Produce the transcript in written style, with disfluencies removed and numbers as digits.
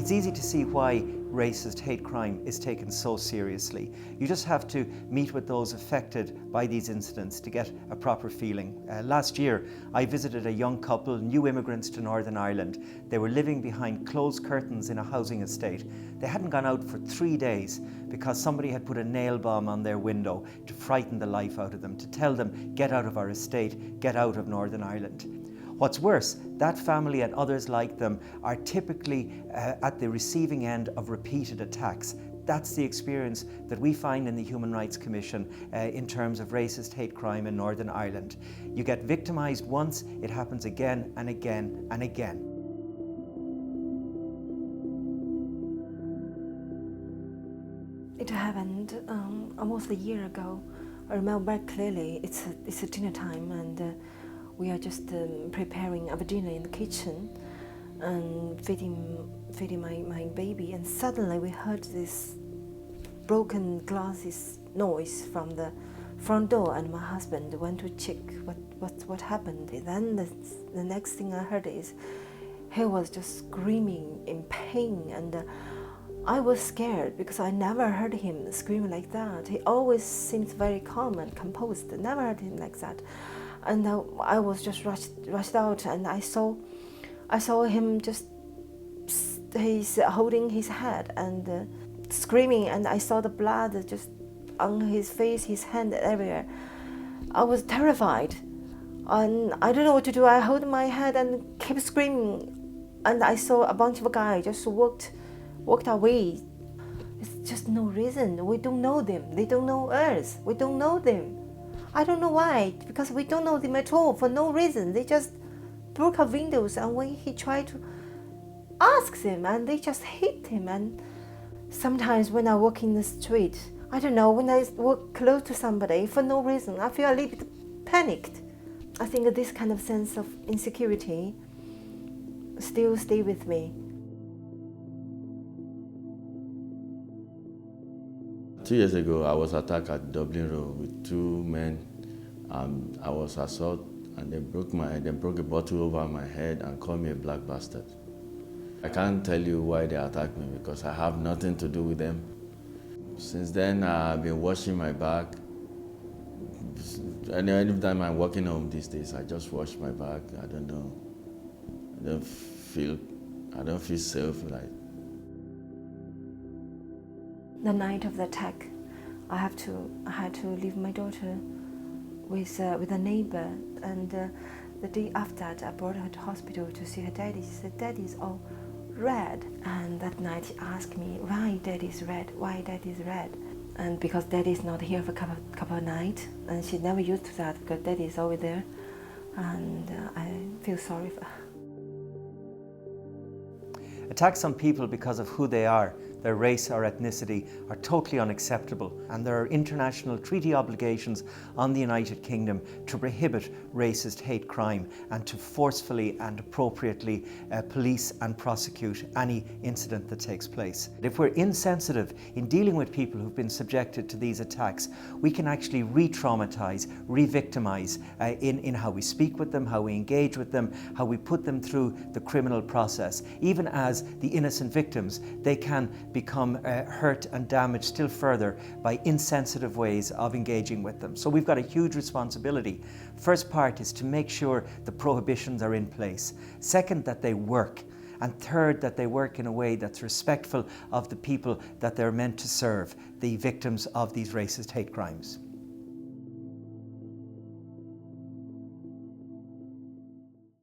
It's easy to see why racist hate crime is taken so seriously. You just have to meet with those affected by these incidents to get a proper feeling. Last year, I visited a young couple, new immigrants to Northern Ireland. They were living behind closed curtains in a housing estate. They hadn't gone out for 3 days because somebody had put a nail bomb on their window to frighten the life out of them, to tell them, get out of our estate, get out of Northern Ireland. What's worse, that family and others like them are typically at the receiving end of repeated attacks. That's the experience that we find in the Human Rights Commission in terms of racist hate crime in Northern Ireland. You get victimised once, it happens again and again and again. It happened almost a year ago. I remember very clearly. It's a dinner time, and we are just preparing our dinner in the kitchen and feeding my baby. And suddenly we heard this broken glasses noise from the front door, and my husband went to check what happened. Then the next thing I heard is he was just screaming in pain, and I was scared because I never heard him scream like that. He always seems very calm and composed. Never heard him like that. And I was just rushed out, and I saw him just he's holding his head and screaming, and I saw the blood just on his face, his hand, everywhere. I was terrified, and I don't know what to do. I hold my head and kept screaming, and I saw a bunch of guys just walked away. It's just no reason. We don't know them. They don't know us. We don't know them. I don't know why, because we don't know them at all for no reason. They just broke our windows, and when he tried to ask them, and they just hit him. And sometimes when I walk in the street, I don't know, when I walk close to somebody for no reason, I feel a little bit panicked. I think this kind of sense of insecurity still stay with me. 2 years ago, I was attacked at Dublin Road with 2 men. I was assaulted, and they broke a bottle over my head and called me a black bastard. I can't tell you why they attacked me because I have nothing to do with them. Since then, I've been washing my back. And every time I'm walking home these days, I just wash my back. I don't know. I don't feel safe. The night of the attack, I had to leave my daughter with a neighbor, and the day after that, I brought her to hospital to see her daddy. She said, "Daddy's all red." And that night, he asked me, "Why Daddy's red? Why Daddy's red?" And because Daddy's not here for a couple of nights, and she's never used to that because Daddy's always there, and I feel sorry for her. Attacks on people because of who they are, their race or ethnicity, are totally unacceptable, and there are international treaty obligations on the United Kingdom to prohibit racist hate crime and to forcefully and appropriately police and prosecute any incident that takes place. If we're insensitive in dealing with people who've been subjected to these attacks, we can actually re-traumatize, re-victimize in how we speak with them, how we engage with them, how we put them through the criminal process. Even as the innocent victims, they can become hurt and damaged still further by insensitive ways of engaging with them. So we've got a huge responsibility. First part is to make sure the prohibitions are in place. Second, that they work. And third, that they work in a way that's respectful of the people that they're meant to serve, the victims of these racist hate crimes.